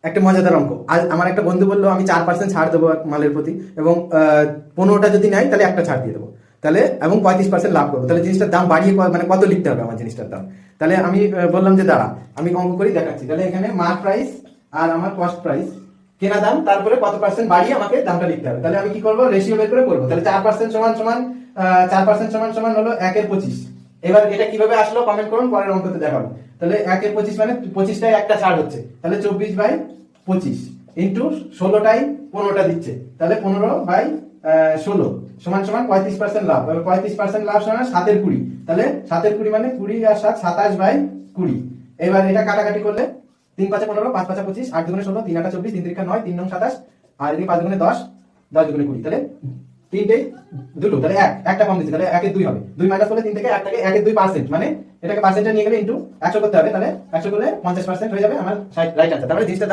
একটা মজাদার অঙ্ক। আজ আমার একটা বন্ধু বললো আমি 4% ছাড় দেবো মালের প্রতি, এবং 15টা যদি নেয় তাহলে একটা ছাড় দিয়ে দেবো, তাহলে এবং 35% লাভ করবো। তাহলে জিনিসটার দাম বাড়িয়ে মানে কত লিখতে হবে আমার জিনিসটার দাম? তাহলে আমি বললাম যে দাঁড়া আমি অঙ্ক করি দেখাচ্ছি। তাহলে এখানে মার্ক প্রাইস আর আমার কস্ট প্রাইস, কেনা দাম, তারপরে কত পার্সেন্ট বাড়িয়ে আমাকে দামটা লিখতে হবে। তাহলে আমি কি করবো, রেশিও বের করে করবো। তাহলে 4% সমান সমান 4% সমান সমান হলো 1/25। এবার এটা কিভাবে আসলো কমেন্ট করুন, পরের অঙ্কতে দেখাবো। তাহলে 1/25 মানে 25টায় একটা ছাড় হচ্ছে, তাহলে 24/25 ইন্টু 16টাই 15টা দিচ্ছে, তাহলে 15/16 সমান সমান 35% লাভ। এবার 35% লাভ সমান 7/20, তাহলে 7/20 মানে 20 আর 7 27/20। এবার এটা কাটাকাটি করলে 3 5 15, 5 5 25, 8 2 16, 3 8 24, 3 3 9, 3 9 27, আর এদিকে 5 2 10, 10 2 20, তাহলে তিনটেই দুটো, তাহলে একটা কম দিচ্ছে, তাহলে 1/2 হবে। 2 মাইনাস করলে 3 থেকে 1 থেকে 1/2%, মানে এটাকে পার্সেন্টে নিয়ে গেলে ইন্টু 100 করতে হবে, তাহলে 100 করলে 50% হয়ে যাবে আমার রাইট আনসার। তারপরে জিনিসটা